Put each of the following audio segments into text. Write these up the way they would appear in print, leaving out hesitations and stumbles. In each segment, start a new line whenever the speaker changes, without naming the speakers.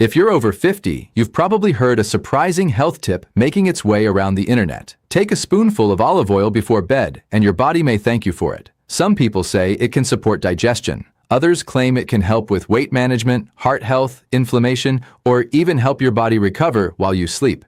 If you're over 50, you've probably heard a surprising health tip making its way around the internet. Take a spoonful of olive oil before bed, and your body may thank you for it. Some people say it can support digestion. Others claim it can help with weight management, heart health, inflammation, or even help your body recover while you sleep.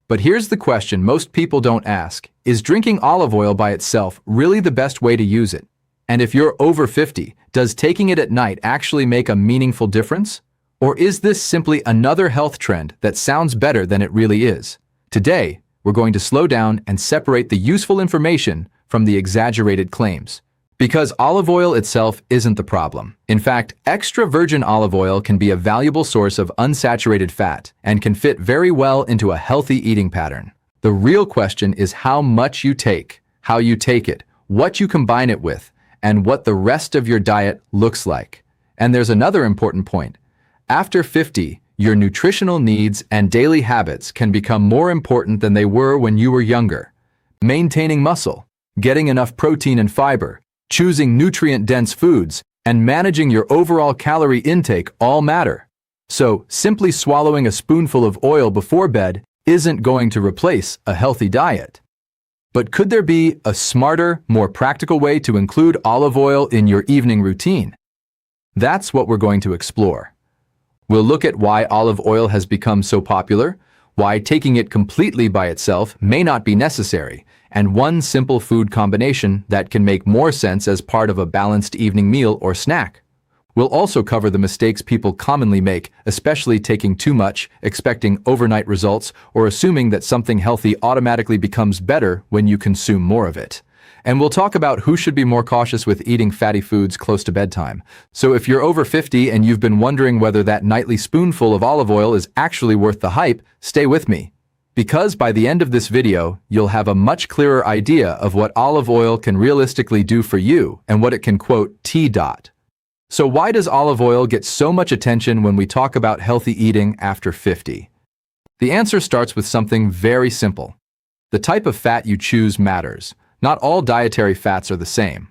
But here's the question most people don't ask. Is drinking olive oil by itself really the best way to use it? And if you're over 50, does taking it at night actually make a meaningful difference? Or is this simply another health trend that sounds better than it really is? Today, we're going to slow down and separate the useful information from the exaggerated claims. Because olive oil itself isn't the problem. In fact, extra virgin olive oil can be a valuable source of unsaturated fat and can fit very well into a healthy eating pattern. The real question is how much you take, how you take it, what you combine it with, and what the rest of your diet looks like. And there's another important point. After 50, your nutritional needs and daily habits can become more important than they were when you were younger. Maintaining muscle, getting enough protein and fiber, choosing nutrient-dense foods, and managing your overall calorie intake all matter. So, simply swallowing a spoonful of oil before bed isn't going to replace a healthy diet. But could there be a smarter, more practical way to include olive oil in your evening routine? That's what we're going to explore. We'll look at why olive oil has become so popular, why taking it completely by itself may not be necessary, and one simple food combination that can make more sense as part of a balanced evening meal or snack. We'll also cover the mistakes people commonly make, especially taking too much, expecting overnight results, or assuming that something healthy automatically becomes better when you consume more of it. And we'll talk about who should be more cautious with eating fatty foods close to bedtime. So if you're over 50 and you've been wondering whether that nightly spoonful of olive oil is actually worth the hype, stay with me. Because by the end of this video, you'll have a much clearer idea of what olive oil can realistically do for you and what it can quote T. So why does olive oil get so much attention when we talk about healthy eating after 50? The answer starts with something very simple. The type of fat you choose matters. Not all dietary fats are the same.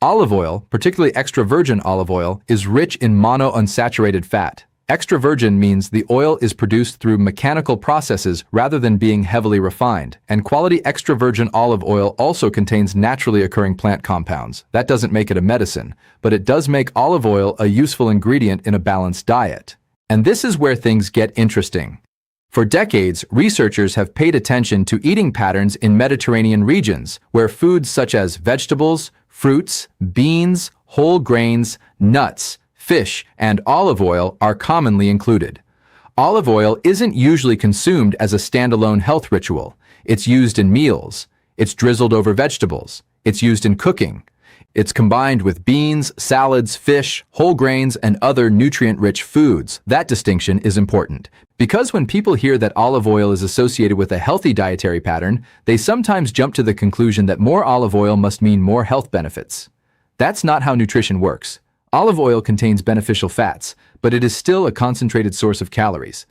Olive oil, particularly extra virgin olive oil, is rich in monounsaturated fat. Extra virgin means the oil is produced through mechanical processes rather than being heavily refined, and quality extra virgin olive oil also contains naturally occurring plant compounds. That doesn't make it a medicine, but it does make olive oil a useful ingredient in a balanced diet. And this is where things get interesting. For decades, researchers have paid attention to eating patterns in Mediterranean regions, where foods such as vegetables, fruits, beans, whole grains, nuts, fish, and olive oil are commonly included. Olive oil isn't usually consumed as a standalone health ritual. It's used in meals. It's drizzled over vegetables. It's used in cooking. It's combined with beans, salads, fish, whole grains, and other nutrient-rich foods. That distinction is important, because when people hear that olive oil is associated with a healthy dietary pattern, they sometimes jump to the conclusion that more olive oil must mean more health benefits. That's not how nutrition works. Olive oil contains beneficial fats, but it is still a concentrated source of calories.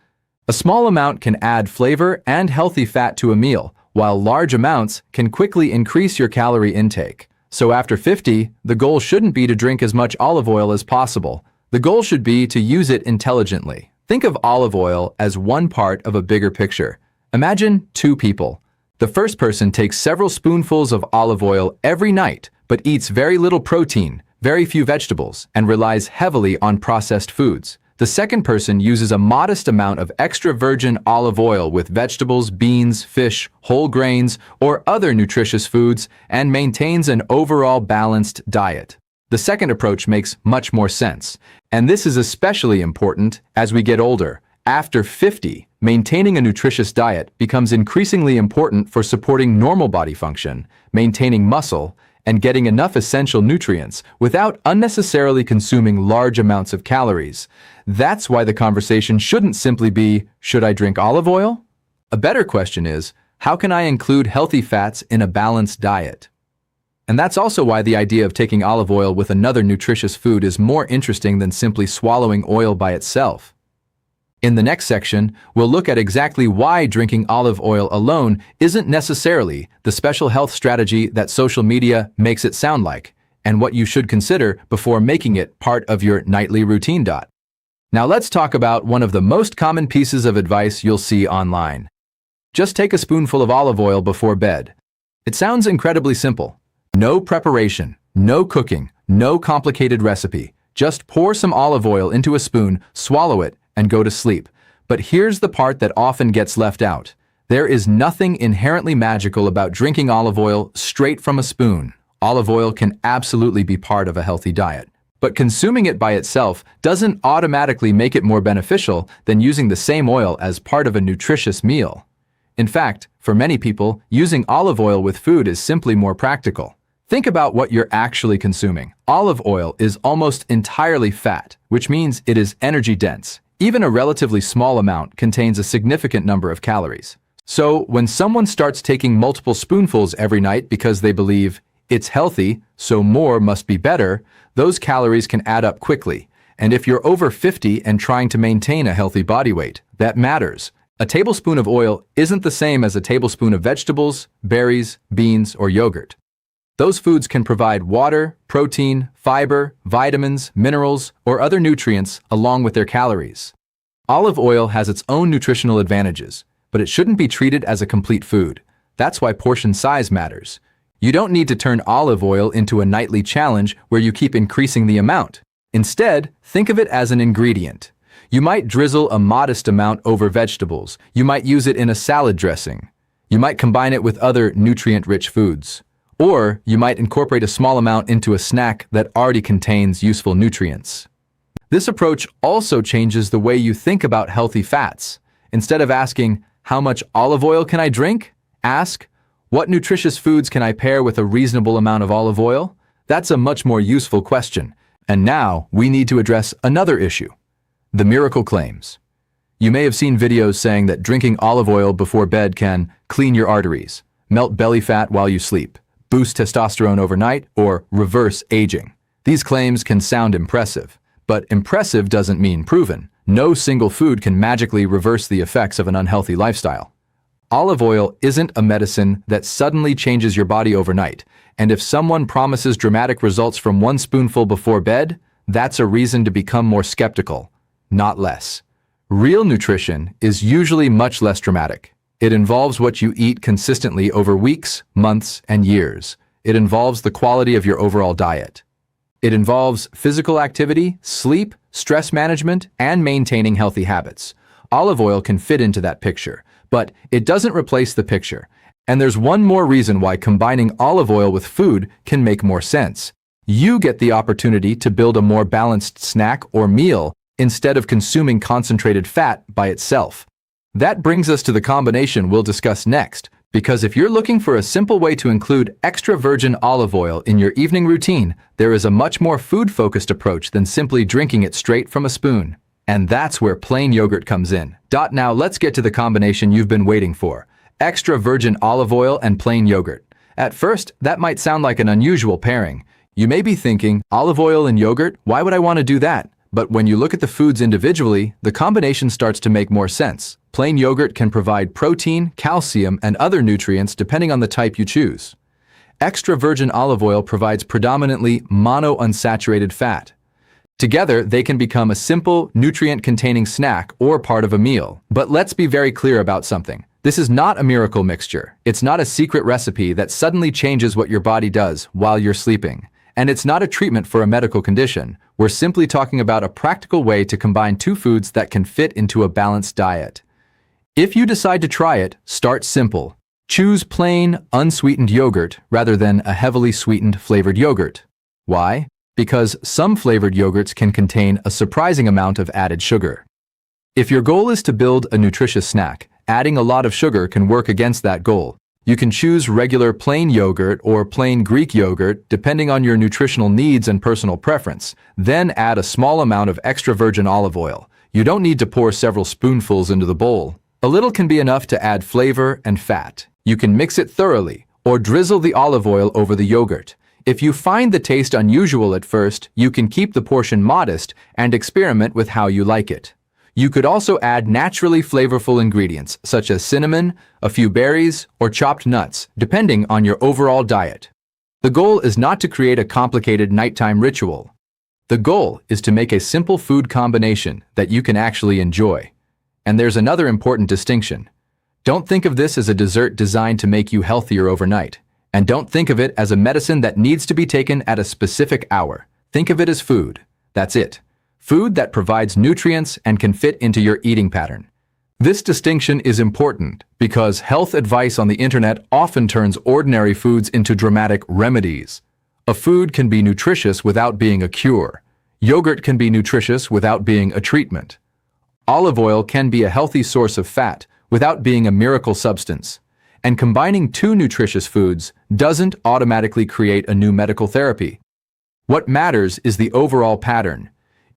A small amount can add flavor and healthy fat to a meal, while large amounts can quickly increase your calorie intake. So after 50, the goal shouldn't be to drink as much olive oil as possible. The goal should be to use it intelligently. Think of olive oil as one part of a bigger picture. Imagine two people. The first person takes several spoonfuls of olive oil every night, but eats very little protein, very few vegetables, and relies heavily on processed foods. The second person uses a modest amount of extra virgin olive oil with vegetables, beans, fish, whole grains, or other nutritious foods and maintains an overall balanced diet. The second approach makes much more sense, and this is especially important as we get older. After 50, maintaining a nutritious diet becomes increasingly important for supporting normal body function, maintaining muscle, and getting enough essential nutrients without unnecessarily consuming large amounts of calories. That's why the conversation shouldn't simply be, should I drink olive oil? A better question is, how can I include healthy fats in a balanced diet? And that's also why the idea of taking olive oil with another nutritious food is more interesting than simply swallowing oil by itself. In the next section, we'll look at exactly why drinking olive oil alone isn't necessarily the special health strategy that social media makes it sound like, and what you should consider before making it part of your nightly routine. Now let's talk about one of the most common pieces of advice you'll see online. Just take a spoonful of olive oil before bed. It sounds incredibly simple. No preparation, no cooking, no complicated recipe. Just pour some olive oil into a spoon, swallow it, and go to sleep. But here's the part that often gets left out. There is nothing inherently magical about drinking olive oil straight from a spoon. Olive oil can absolutely be part of a healthy diet, but consuming it by itself doesn't automatically make it more beneficial than using the same oil as part of a nutritious meal. In fact, for many people, using olive oil with food is simply more practical. Think about what you're actually consuming. Olive oil is almost entirely fat, which means it is energy dense. Even a relatively small amount contains a significant number of calories. So, when someone starts taking multiple spoonfuls every night because they believe it's healthy, so more must be better, those calories can add up quickly. And if you're over 50 and trying to maintain a healthy body weight, that matters. A tablespoon of oil isn't the same as a tablespoon of vegetables, berries, beans, or yogurt. Those foods can provide water, protein, fiber, vitamins, minerals, or other nutrients along with their calories. Olive oil has its own nutritional advantages, but it shouldn't be treated as a complete food. That's why portion size matters. You don't need to turn olive oil into a nightly challenge where you keep increasing the amount. Instead, think of it as an ingredient. You might drizzle a modest amount over vegetables. You might use it in a salad dressing. You might combine it with other nutrient-rich foods. Or you might incorporate a small amount into a snack that already contains useful nutrients. This approach also changes the way you think about healthy fats. Instead of asking, "How much olive oil can I drink?" ask, "What nutritious foods can I pair with a reasonable amount of olive oil?" That's a much more useful question. And now we need to address another issue: the miracle claims. You may have seen videos saying that drinking olive oil before bed can clean your arteries, melt belly fat while you sleep, boost testosterone overnight, or reverse aging. These claims can sound impressive, but impressive doesn't mean proven. No single food can magically reverse the effects of an unhealthy lifestyle. Olive oil isn't a medicine that suddenly changes your body overnight, and if someone promises dramatic results from one spoonful before bed, that's a reason to become more skeptical, not less. Real nutrition is usually much less dramatic. It involves what you eat consistently over weeks, months, and years. It involves the quality of your overall diet. It involves physical activity, sleep, stress management, and maintaining healthy habits. Olive oil can fit into that picture, but it doesn't replace the picture. And there's one more reason why combining olive oil with food can make more sense. You get the opportunity to build a more balanced snack or meal instead of consuming concentrated fat by itself. That brings us to the combination we'll discuss next, because if you're looking for a simple way to include extra virgin olive oil in your evening routine, there is a much more food-focused approach than simply drinking it straight from a spoon. And that's where plain yogurt comes in. Now let's get to the combination you've been waiting for: extra virgin olive oil and plain yogurt. At first, that might sound like an unusual pairing. You may be thinking, olive oil and yogurt, why would I want to do that? But when you look at the foods individually, the combination starts to make more sense. Plain yogurt can provide protein, calcium, and other nutrients depending on the type you choose. Extra virgin olive oil provides predominantly monounsaturated fat. Together, they can become a simple, nutrient-containing snack or part of a meal. But let's be very clear about something. This is not a miracle mixture. It's not a secret recipe that suddenly changes what your body does while you're sleeping. And it's not a treatment for a medical condition. We're simply talking about a practical way to combine two foods that can fit into a balanced diet. If you decide to try it, start simple. Choose plain, unsweetened yogurt rather than a heavily sweetened flavored yogurt. Why? Because some flavored yogurts can contain a surprising amount of added sugar. If your goal is to build a nutritious snack, adding a lot of sugar can work against that goal. You can choose regular plain yogurt or plain Greek yogurt depending on your nutritional needs and personal preference. Then add a small amount of extra virgin olive oil. You don't need to pour several spoonfuls into the bowl. A little can be enough to add flavor and fat. You can mix it thoroughly or drizzle the olive oil over the yogurt. If you find the taste unusual at first, you can keep the portion modest and experiment with how you like it. You could also add naturally flavorful ingredients such as cinnamon, a few berries, or chopped nuts, depending on your overall diet. The goal is not to create a complicated nighttime ritual. The goal is to make a simple food combination that you can actually enjoy. And there's another important distinction. Don't think of this as a dessert designed to make you healthier overnight. And don't think of it as a medicine that needs to be taken at a specific hour. Think of it as food. That's it. Food that provides nutrients and can fit into your eating pattern. This distinction is important because health advice on the internet often turns ordinary foods into dramatic remedies. A food can be nutritious without being a cure. Yogurt can be nutritious without being a treatment. Olive oil can be a healthy source of fat without being a miracle substance. And combining two nutritious foods doesn't automatically create a new medical therapy. What matters is the overall pattern.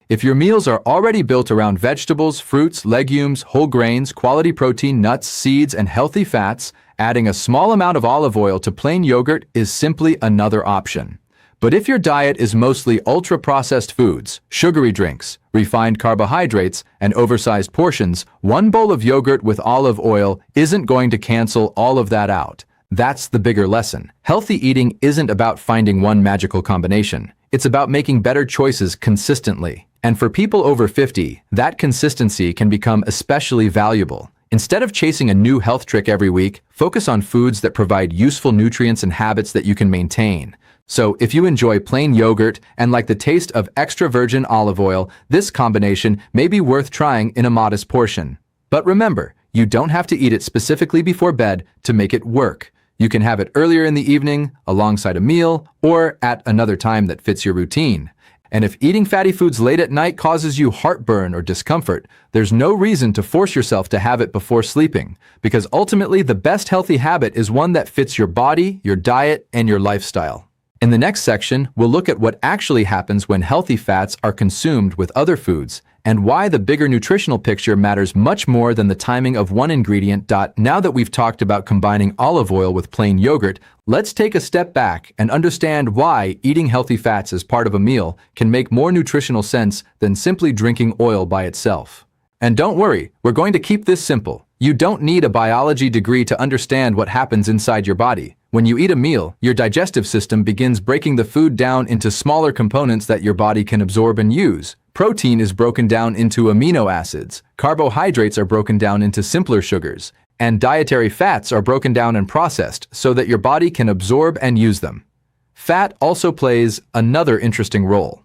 If your meals are already built around vegetables, fruits, legumes, whole grains, quality protein, nuts, seeds, and healthy fats, adding a small amount of olive oil to plain yogurt is simply another option. But if your diet is mostly ultra-processed foods, sugary drinks, refined carbohydrates, and oversized portions, one bowl of yogurt with olive oil isn't going to cancel all of that out. That's the bigger lesson. Healthy eating isn't about finding one magical combination. It's about making better choices consistently. And for people over 50, that consistency can become especially valuable. Instead of chasing a new health trick every week, focus on foods that provide useful nutrients and habits that you can maintain. So if you enjoy plain yogurt and like the taste of extra virgin olive oil, this combination may be worth trying in a modest portion. But remember, you don't have to eat it specifically before bed to make it work. You can have it earlier in the evening, alongside a meal, or at another time that fits your routine. And if eating fatty foods late at night causes you heartburn or discomfort, there's no reason to force yourself to have it before sleeping, because ultimately the best healthy habit is one that fits your body, your diet, and your lifestyle. In the next section, we'll look at what actually happens when healthy fats are consumed with other foods, and why the bigger nutritional picture matters much more than the timing of one ingredient. Now that we've talked about combining olive oil with plain yogurt, let's take a step back and understand why eating healthy fats as part of a meal can make more nutritional sense than simply drinking oil by itself. And don't worry, we're going to keep this simple. You don't need a biology degree to understand what happens inside your body. When you eat a meal, your digestive system begins breaking the food down into smaller components that your body can absorb and use. Protein is broken down into amino acids, carbohydrates are broken down into simpler sugars, and dietary fats are broken down and processed so that your body can absorb and use them. Fat also plays another interesting role.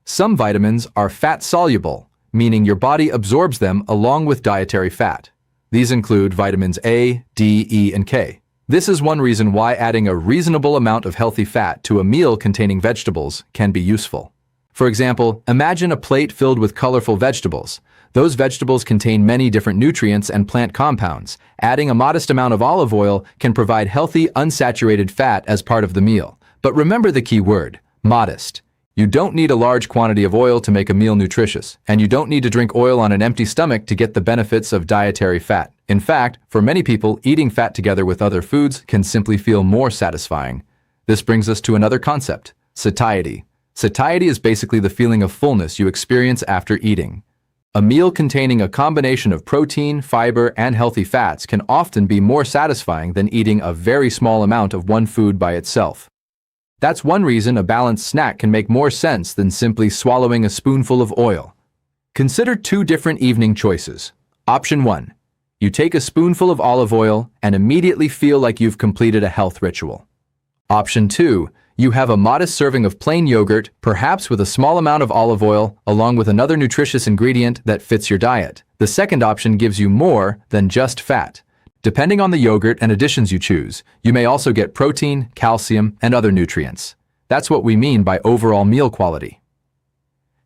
Some vitamins are fat-soluble, meaning your body absorbs them along with dietary fat. These include vitamins A, D, E, and K. This is one reason why adding a reasonable amount of healthy fat to a meal containing vegetables can be useful. For example, imagine a plate filled with colorful vegetables. Those vegetables contain many different nutrients and plant compounds. Adding a modest amount of olive oil can provide healthy, unsaturated fat as part of the meal. But remember the key word, modest. You don't need a large quantity of oil to make a meal nutritious, and you don't need to drink oil on an empty stomach to get the benefits of dietary fat. In fact, for many people, eating fat together with other foods can simply feel more satisfying. This brings us to another concept, satiety. Satiety is basically the feeling of fullness you experience after eating. A meal containing a combination of protein, fiber, and healthy fats can often be more satisfying than eating a very small amount of one food by itself. That's one reason a balanced snack can make more sense than simply swallowing a spoonful of oil. Consider two different evening choices. Option 1. You take a spoonful of olive oil and immediately feel like you've completed a health ritual. Option 2. You have a modest serving of plain yogurt, perhaps with a small amount of olive oil, along with another nutritious ingredient that fits your diet. The second option gives you more than just fat. Depending on the yogurt and additions you choose, you may also get protein, calcium, and other nutrients. That's what we mean by overall meal quality.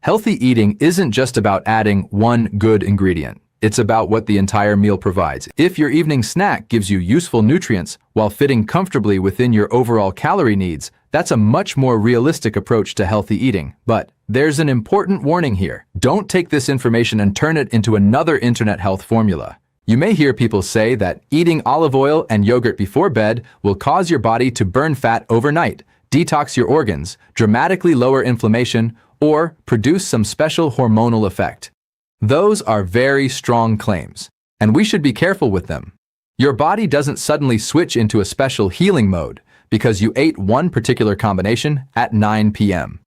Healthy eating isn't just about adding one good ingredient. It's about what the entire meal provides. If your evening snack gives you useful nutrients while fitting comfortably within your overall calorie needs, that's a much more realistic approach to healthy eating. But there's an important warning here. Don't take this information and turn it into another internet health formula. You may hear people say that eating olive oil and yogurt before bed will cause your body to burn fat overnight, detox your organs, dramatically lower inflammation, or produce some special hormonal effect. Those are very strong claims, and we should be careful with them. Your body doesn't suddenly switch into a special healing mode because you ate one particular combination at 9 p.m.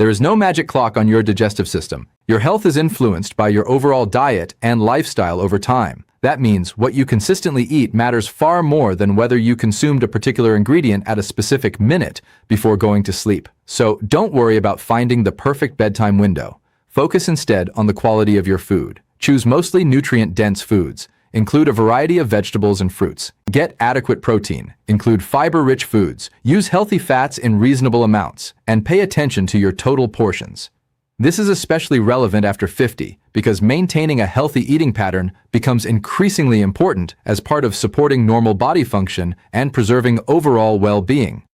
There is no magic clock on your digestive system. Your health is influenced by your overall diet and lifestyle over time. That means what you consistently eat matters far more than whether you consumed a particular ingredient at a specific minute before going to sleep. So don't worry about finding the perfect bedtime window. Focus instead on the quality of your food. Choose mostly nutrient-dense foods. Include a variety of vegetables and fruits. Get adequate protein. Include fiber-rich foods. Use healthy fats in reasonable amounts. And pay attention to your total portions. This is especially relevant after 50 because maintaining a healthy eating pattern becomes increasingly important as part of supporting normal body function and preserving overall well-being.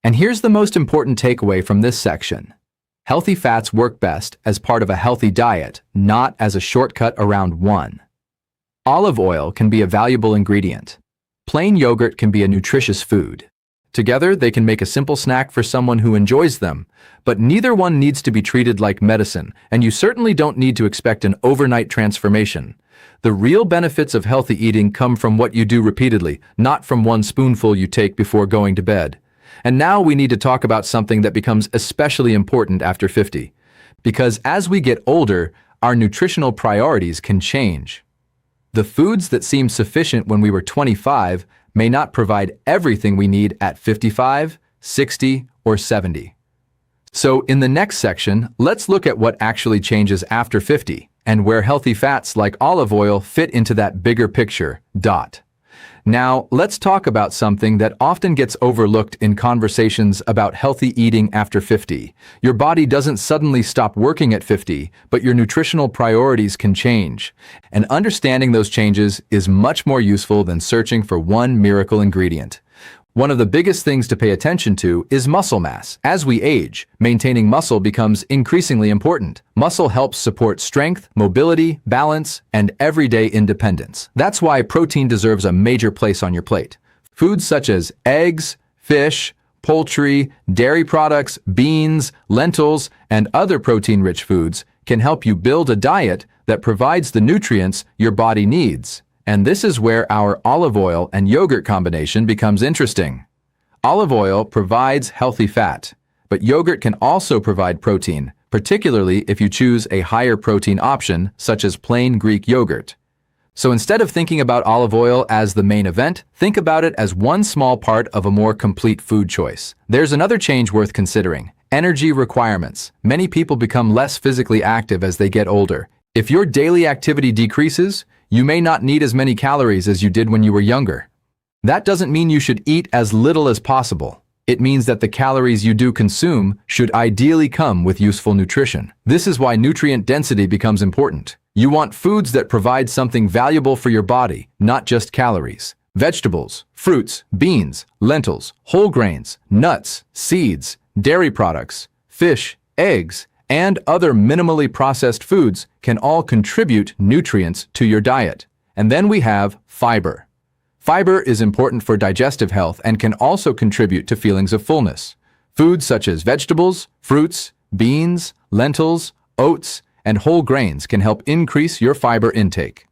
And here's the most important takeaway from this section. Healthy fats work best as part of a healthy diet, not as a shortcut around one. Olive oil can be a valuable ingredient. Plain yogurt can be a nutritious food. Together, they can make a simple snack for someone who enjoys them, but neither one needs to be treated like medicine, and you certainly don't need to expect an overnight transformation. The real benefits of healthy eating come from what you do repeatedly, not from one spoonful you take before going to bed. And now we need to talk about something that becomes especially important after 50. Because as we get older, our nutritional priorities can change. The foods that seemed sufficient when we were 25 may not provide everything we need at 55, 60, or 70. So in the next section, let's look at what actually changes after 50 and where healthy fats like olive oil fit into that bigger picture. Now, let's talk about something that often gets overlooked in conversations about healthy eating after 50. Your body doesn't suddenly stop working at 50, but your nutritional priorities can change. And understanding those changes is much more useful than searching for one miracle ingredient. One of the biggest things to pay attention to is muscle mass. As we age, maintaining muscle becomes increasingly important. Muscle helps support strength, mobility, balance, and everyday independence. That's why protein deserves a major place on your plate. Foods such as eggs, fish, poultry, dairy products, beans, lentils, and other protein-rich foods can help you build a diet that provides the nutrients your body needs. And this is where our olive oil and yogurt combination becomes interesting. Olive oil provides healthy fat, but yogurt can also provide protein, particularly if you choose a higher protein option, such as plain Greek yogurt. So instead of thinking about olive oil as the main event, think about it as one small part of a more complete food choice. There's another change worth considering: energy requirements. Many people become less physically active as they get older. If your daily activity decreases, you may not need as many calories as you did when you were younger. That doesn't mean you should eat as little as possible. It means that the calories you do consume should ideally come with useful nutrition. This is why nutrient density becomes important. You want foods that provide something valuable for your body, not just calories. Vegetables, fruits, beans, lentils, whole grains, nuts, seeds, dairy products, fish, eggs, and other minimally processed foods can all contribute nutrients to your diet. And then we have fiber. Fiber is important for digestive health and can also contribute to feelings of fullness. Foods such as vegetables, fruits, beans, lentils, oats, and whole grains can help increase your fiber intake.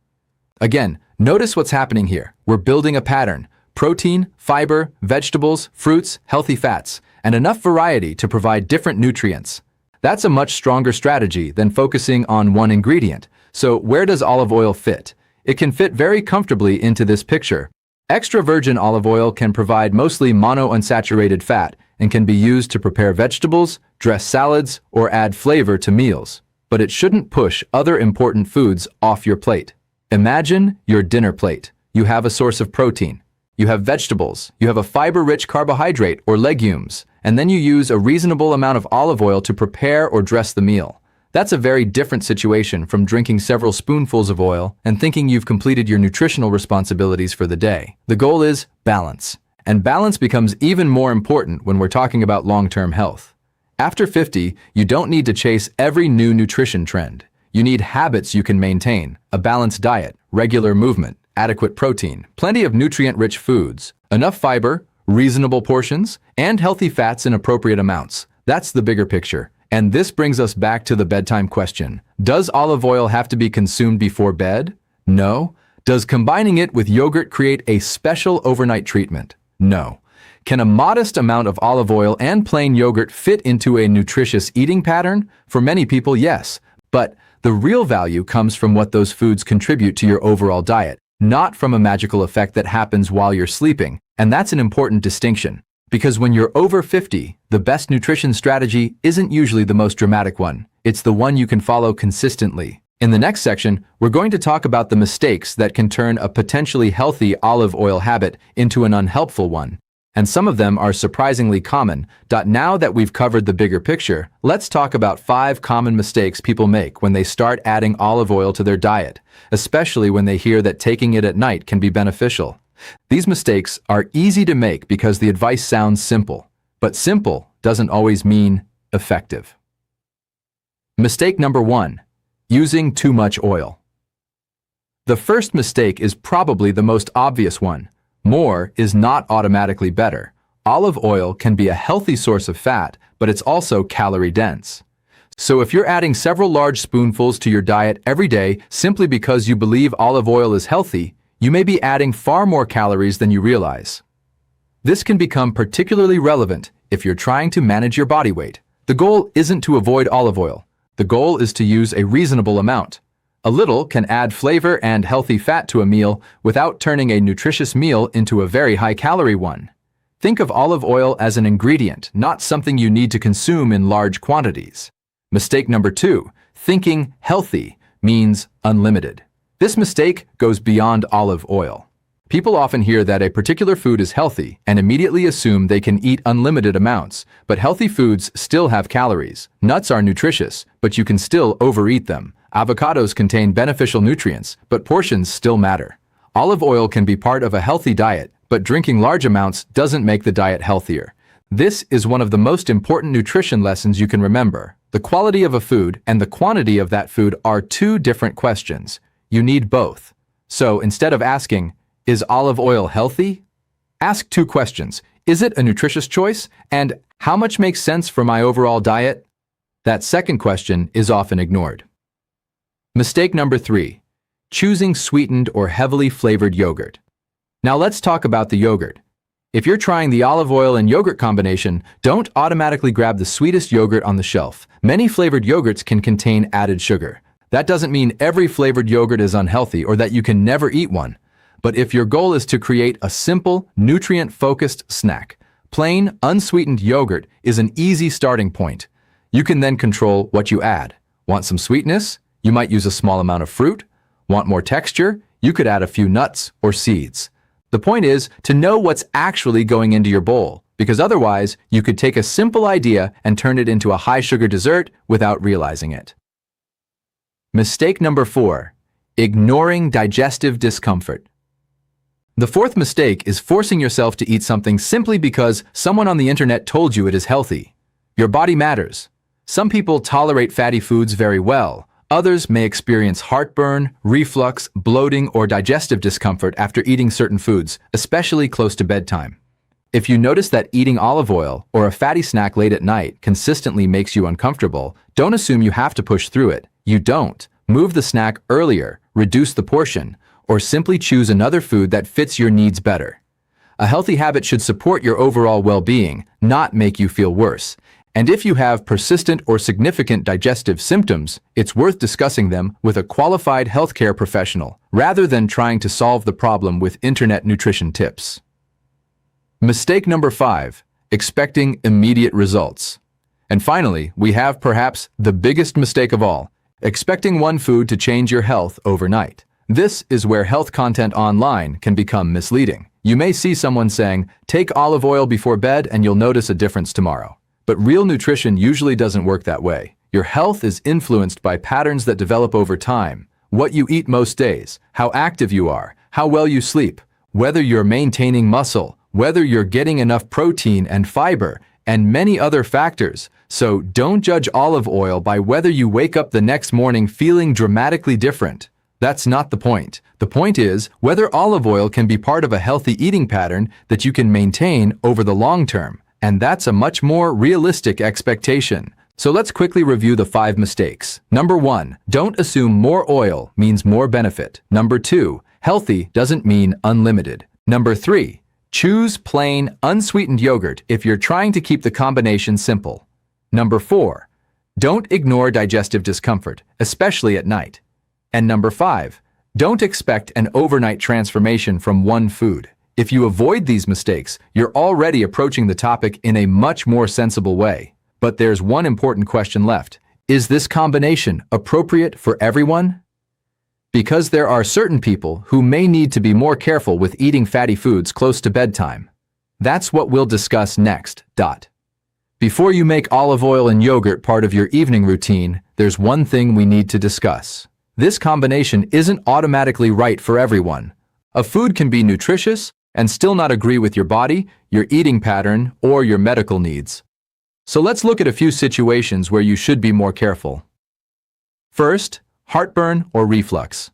Again, notice what's happening here. We're building a pattern: protein, fiber, vegetables, fruits, healthy fats, and enough variety to provide different nutrients. That's a much stronger strategy than focusing on one ingredient. So where does olive oil fit? It can fit very comfortably into this picture. Extra virgin olive oil can provide mostly monounsaturated fat and can be used to prepare vegetables, dress salads, or add flavor to meals. But it shouldn't push other important foods off your plate. Imagine your dinner plate. You have a source of protein. You have vegetables. You have a fiber-rich carbohydrate or legumes. And then you use a reasonable amount of olive oil to prepare or dress the meal. That's a very different situation from drinking several spoonfuls of oil and thinking you've completed your nutritional responsibilities for the day. The goal is balance. And balance becomes even more important when we're talking about long-term health. After 50, you don't need to chase every new nutrition trend. You need habits you can maintain: a balanced diet, regular movement, adequate protein, plenty of nutrient-rich foods, enough fiber, reasonable portions, and healthy fats in appropriate amounts. That's the bigger picture. And this brings us back to the bedtime question. Does olive oil have to be consumed before bed? No. Does combining it with yogurt create a special overnight treatment? No. Can a modest amount of olive oil and plain yogurt fit into a nutritious eating pattern? For many people, yes. But the real value comes from what those foods contribute to your overall diet, not from a magical effect that happens while you're sleeping. And that's an important distinction. Because when you're over 50, the best nutrition strategy isn't usually the most dramatic one. It's the one you can follow consistently. In the next section, we're going to talk about the mistakes that can turn a potentially healthy olive oil habit into an unhelpful one. And some of them are surprisingly common. Now that we've covered the bigger picture, let's talk about 5 common mistakes people make when they start adding olive oil to their diet, especially when they hear that taking it at night can be beneficial. These mistakes are easy to make because the advice sounds simple, but simple doesn't always mean effective. Mistake number 1. Using too much oil. The first mistake is probably the most obvious one. More is not automatically better. Olive oil can be a healthy source of fat, but it's also calorie-dense. So if you're adding several large spoonfuls to your diet every day simply because you believe olive oil is healthy, you may be adding far more calories than you realize. This can become particularly relevant if you're trying to manage your body weight. The goal isn't to avoid olive oil. The goal is to use a reasonable amount. A little can add flavor and healthy fat to a meal without turning a nutritious meal into a very high-calorie one. Think of olive oil as an ingredient, not something you need to consume in large quantities. Mistake number 2, thinking healthy means unlimited. This mistake goes beyond olive oil. People often hear that a particular food is healthy and immediately assume they can eat unlimited amounts, but healthy foods still have calories. Nuts are nutritious, but you can still overeat them. Avocados contain beneficial nutrients, but portions still matter. Olive oil can be part of a healthy diet, but drinking large amounts doesn't make the diet healthier. This is one of the most important nutrition lessons you can remember. The quality of a food and the quantity of that food are 2 different questions. You need both. So instead of asking, "Is olive oil healthy?" ask 2 questions. Is it a nutritious choice? And how much makes sense for my overall diet? That second question is often ignored. Mistake number 3, choosing sweetened or heavily flavored yogurt. Now let's talk about the yogurt. If you're trying the olive oil and yogurt combination, don't automatically grab the sweetest yogurt on the shelf. Many flavored yogurts can contain added sugar. That doesn't mean every flavored yogurt is unhealthy or that you can never eat one. But if your goal is to create a simple, nutrient-focused snack, plain, unsweetened yogurt is an easy starting point. You can then control what you add. Want some sweetness? You might use a small amount of fruit. Want more texture? You could add a few nuts or seeds. The point is to know what's actually going into your bowl, because otherwise you could take a simple idea and turn it into a high-sugar dessert without realizing it. Mistake number 4, ignoring digestive discomfort. The 4th mistake is forcing yourself to eat something simply because someone on the internet told you it is healthy. Your body matters. Some people tolerate fatty foods very well. Others may experience heartburn, reflux, bloating, or digestive discomfort after eating certain foods, especially close to bedtime. If you notice that eating olive oil or a fatty snack late at night consistently makes you uncomfortable, don't assume you have to push through it. You don't. Move the snack earlier, reduce the portion, or simply choose another food that fits your needs better. A healthy habit should support your overall well-being, not make you feel worse. And if you have persistent or significant digestive symptoms, it's worth discussing them with a qualified healthcare professional, rather than trying to solve the problem with internet nutrition tips. Mistake number 5, expecting immediate results. And finally, we have perhaps the biggest mistake of all, expecting one food to change your health overnight. This is where health content online can become misleading. You may see someone saying, "Take olive oil before bed and you'll notice a difference tomorrow." But real nutrition usually doesn't work that way. Your health is influenced by patterns that develop over time. What you eat most days, how active you are, how well you sleep, whether you're maintaining muscle, whether you're getting enough protein and fiber, and many other factors. So don't judge olive oil by whether you wake up the next morning feeling dramatically different. That's not the point. The point is whether olive oil can be part of a healthy eating pattern that you can maintain over the long term. And that's a much more realistic expectation. So let's quickly review the 5 mistakes. Number 1, don't assume more oil means more benefit. Number 2, healthy doesn't mean unlimited. Number 3, Choose plain, unsweetened yogurt if you're trying to keep the combination simple. Number 4. Don't ignore digestive discomfort, especially at night. And number 5. Don't expect an overnight transformation from one food. If you avoid these mistakes, you're already approaching the topic in a much more sensible way. But there's one important question left. Is this combination appropriate for everyone? Because there are certain people who may need to be more careful with eating fatty foods close to bedtime. That's what we'll discuss next. Before you make olive oil and yogurt part of your evening routine, there's one thing we need to discuss. This combination isn't automatically right for everyone. A food can be nutritious and still not agree with your body, your eating pattern, or your medical needs. So let's look at a few situations where you should be more careful. First, heartburn or reflux.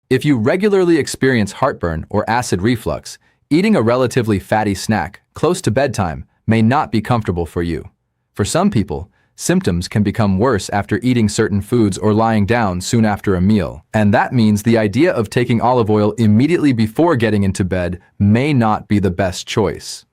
If you regularly experience heartburn or acid reflux, eating a relatively fatty snack close to bedtime may not be comfortable for you. For some people, symptoms can become worse after eating certain foods or lying down soon after a meal, and that means the idea of taking olive oil immediately before getting into bed may not be the best choice.